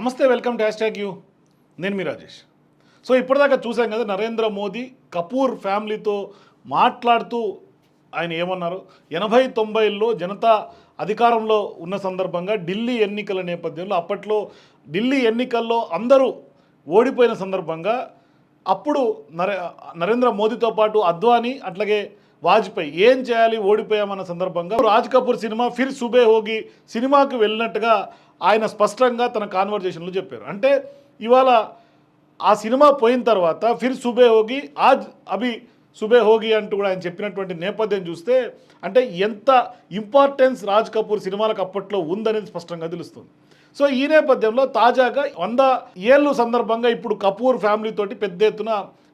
నమస్తే, welcome to hash tag you. నేను మీ Rajesh. So ఇప్పటిదాకా చూసాం కదా, నరేంద్ర మోదీ కపూర్ ఫ్యామిలీతో మాట్లాడుతూ ఆయన ఏమన్నారు, 80-90ల్లో జనతా అధికారంలో ఉన్న సందర్భంగా ఢిల్లీ ఎన్నికల నేపథ్యంలో, అప్పట్లో ఢిల్లీ ఎన్నికల్లో అందరూ ఓడిపోయిన సందర్భంగా అప్పుడు నరేంద్ర మోదీతో పాటు అద్వానీ అట్లాగే వాజ్పేయి ఏం చేయాలి ఓడిపోయామన్న సందర్భంగా రాజ్ కపూర్ సినిమా ఫిర్ సుబే హోగి సినిమాకు వెళ్ళినట్టుగా ఆయన స్పష్టంగా తన కాన్వర్జేషన్లో చెప్పారు. అంటే ఇవాళ ఆ సినిమా పోయిన తర్వాత ఫిర్ సుబే హోగి ఆజ్ అభి సుబే హోగి అంటూ కూడా ఆయన చెప్పినటువంటి నేపథ్యం చూస్తే అంటే ఎంత ఇంపార్టెన్స్ రాజ్ కపూర్ సినిమాలకు అప్పట్లో ఉందనేది స్పష్టంగా తెలుస్తుంది. సో ఈ నేపథ్యంలో తాజాగా 100 ఏళ్ళు సందర్భంగా ఇప్పుడు కపూర్ ఫ్యామిలీ తోటి పెద్ద ఎత్తున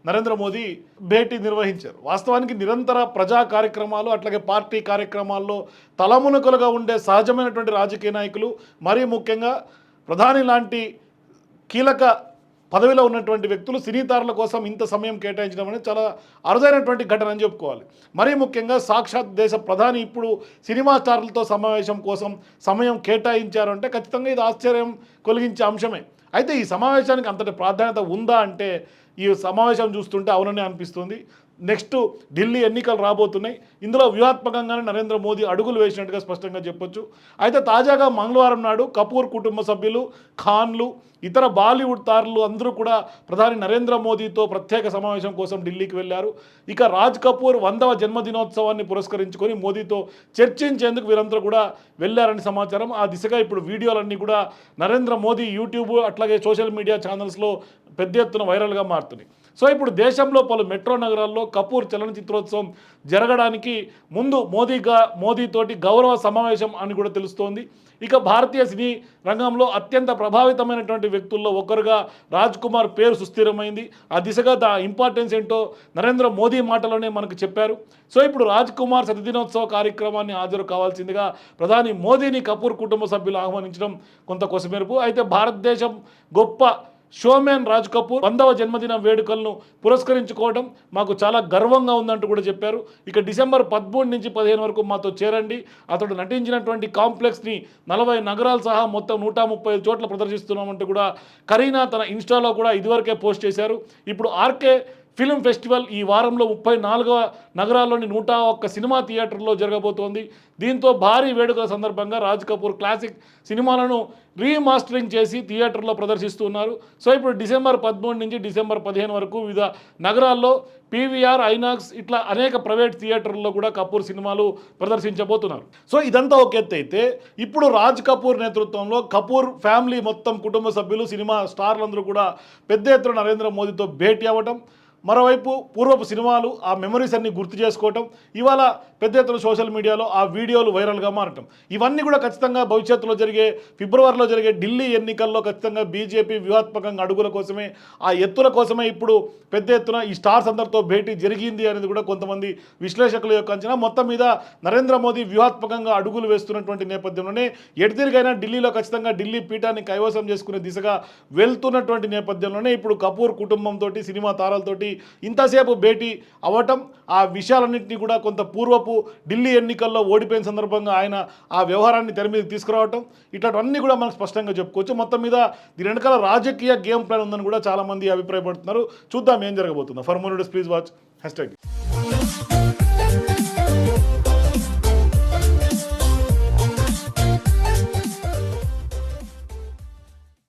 నరేంద్ర మోదీ భేటీ నిర్వహించారు. వాస్తవానికి నిరంతర ప్రజా కార్యక్రమాలు అట్లాగే పార్టీ కార్యక్రమాల్లో తలమునకలుగా ఉండే సహజమైనటువంటి రాజకీయ నాయకులు, మరీ ముఖ్యంగా ప్రధాని లాంటి కీలక పదవిలో ఉన్నటువంటి వ్యక్తులు సినీతారుల కోసం ఇంత సమయం కేటాయించడం అనేది చాలా అరుదైనటువంటి ఘటన అని చెప్పుకోవాలి. మరీ ముఖ్యంగా సాక్షాత్ దేశ ప్రధాని ఇప్పుడు సినిమా స్టార్లతో సమావేశం కోసం సమయం కేటాయించారు అంటే ఖచ్చితంగా ఇది ఆశ్చర్యం కలిగించే అంశమే. అయితే ఈ సమావేశానికి అంతటి ప్రాధాన్యత ఉందా అంటే ఈ సమావేశం చూస్తుంటే అవుననే అనిపిస్తుంది. నెక్స్ట్ ఢిల్లీ ఎన్నికలు రాబోతున్నాయి. ఇందులో వ్యూహాత్మకంగానే నరేంద్ర మోదీ అడుగులు వేసినట్టుగా స్పష్టంగా చెప్పొచ్చు. అయితే తాజాగా మంగళవారం నాడు కపూర్ కుటుంబ సభ్యులు, ఖాన్లు, ఇతర బాలీవుడ్ తారలు అందరూ కూడా ప్రధాని నరేంద్ర మోదీతో ప్రత్యేక సమావేశం కోసం ఢిల్లీకి వెళ్ళారు. ఇక రాజ్ కపూర్ 100వ జన్మదినోత్సవాన్ని పురస్కరించుకొని మోదీతో చర్చించేందుకు వీరందరూ కూడా వెళ్ళారని సమాచారం. ఆ దిశగా ఇప్పుడు వీడియోలన్నీ కూడా నరేంద్ర మోదీ యూట్యూబ్ అట్లాగే సోషల్ మీడియా ఛానల్స్లో పెద్ద ఎత్తున వైరల్గా మారుతున్నాయి. సో ఇప్పుడు దేశంలో పలు మెట్రో నగరాల్లో కపూర్ చలనచిత్రోత్సవం జరగడానికి ముందు మోదీతోటి గౌరవ సమావేశం అని కూడా తెలుస్తోంది. ఇక భారతీయ సినీ రంగంలో అత్యంత ప్రభావితమైనటువంటి వ్యక్తుల్లో ఒకరుగా రాజ్ కుమార్ పేరు సుస్థిరమైంది. ఆ దిశగా ఇంపార్టెన్స్ ఏంటో నరేంద్ర మోదీ మాటలోనే మనకు చెప్పారు. సో ఇప్పుడు రాజ్ కుమార్ శతదినోత్సవ కార్యక్రమాన్ని హాజరు కావాల్సిందిగా ప్రధాని మోదీని కపూర్ కుటుంబ సభ్యులు ఆహ్వానించడం కొంత కొసమెరుపు. అయితే భారతదేశం గొప్ప షోమ్యాన్ రాజ్ కపూర్ 100వ జన్మదిన వేడుకలను పురస్కరించుకోవడం మాకు చాలా గర్వంగా ఉందంటూ కూడా చెప్పారు. ఇక డిసెంబర్ 13 నుంచి 15 వరకు మాతో చేరండి. అతడు నటించినటువంటి కాంప్లెక్స్ని 40 నగరాలు సహా మొత్తం 135 చోట్ల ప్రదర్శిస్తున్నామంటూ కూడా కరీనా తన ఇన్స్టాలో కూడా ఇదివరకే పోస్ట్ చేశారు. ఇప్పుడు ఆర్కే ఫిల్మ్ ఫెస్టివల్ ఈ వారంలో 34వ నగరాల్లోని 101 సినిమా థియేటర్లో జరగబోతోంది. దీంతో భారీ వేడుకల సందర్భంగా రాజ్ కపూర్ క్లాసిక్ సినిమాలను రీమాస్టరింగ్ చేసి థియేటర్లో ప్రదర్శిస్తున్నారు. సో ఇప్పుడు డిసెంబర్ 13 నుంచి డిసెంబర్ 15 వరకు వివిధ నగరాల్లో పీవీఆర్, ఐనాక్స్ ఇట్లా అనేక ప్రైవేట్ థియేటర్లలో కూడా కపూర్ సినిమాలు ప్రదర్శించబోతున్నారు. సో ఇదంతా ఒక ఎత్తు అయితే ఇప్పుడు రాజ్ కపూర్ నేతృత్వంలో కపూర్ ఫ్యామిలీ మొత్తం కుటుంబ సభ్యులు, సినిమా స్టార్లందరూ కూడా పెద్ద ఎత్తున నరేంద్ర మోదీతో భేటీ అవ్వటం, మరోవైపు పూర్వపు సినిమాలు ఆ మెమరీస్ అన్ని గుర్తు చేసుకోవటం, ఇవాళ పెద్ద ఎత్తున సోషల్ మీడియాలో ఆ వీడియోలు వైరల్గా మారటం, ఇవన్నీ కూడా ఖచ్చితంగా భవిష్యత్తులో ఫిబ్రవరిలో జరిగే ఢిల్లీ ఎన్నికల్లో ఖచ్చితంగా బీజేపీ వ్యూహాత్మకంగా అడుగుల కోసమే, ఆ ఎత్తుల కోసమే ఇప్పుడు పెద్ద ఎత్తున ఈ స్టార్స్ అందరితో భేటీ జరిగింది అనేది కూడా కొంతమంది విశ్లేషకుల యొక్క అంచనా. మొత్తం మీద నరేంద్ర మోదీ వ్యూహాత్మకంగా అడుగులు వేస్తున్నటువంటి నేపథ్యంలోనే ఎటుతిరిగైనా ఢిల్లీలో ఖచ్చితంగా ఢిల్లీ పీఠాన్ని కైవసం చేసుకునే దిశగా వెళ్తున్నటువంటి నేపథ్యంలోనే ఇప్పుడు కపూర్ కుటుంబంతో, సినిమా తారలతోటి ఇంతసేపు భేటీ అవ్వటం, ఆ విషయాలన్నింటినీ కూడా కొంత పూర్వపు ఢిల్లీ ఎన్నికల్లో ఓడిపోయిన సందర్భంగా ఆయన ఆ వ్యవహారాన్ని తెర మీద తీసుకురావటం, ఇట్లాంటివన్నీ కూడా మనకు స్పష్టంగా చెప్పుకోవచ్చు. మొత్తం మీద దీని వెనకాల రాజకీయ గేమ్ ప్లాన్ ఉందని కూడా చాలామంది అభిప్రాయపడుతున్నారు. చూద్దాం ఏం జరగబోతుందో. For more videos please watch hash tag.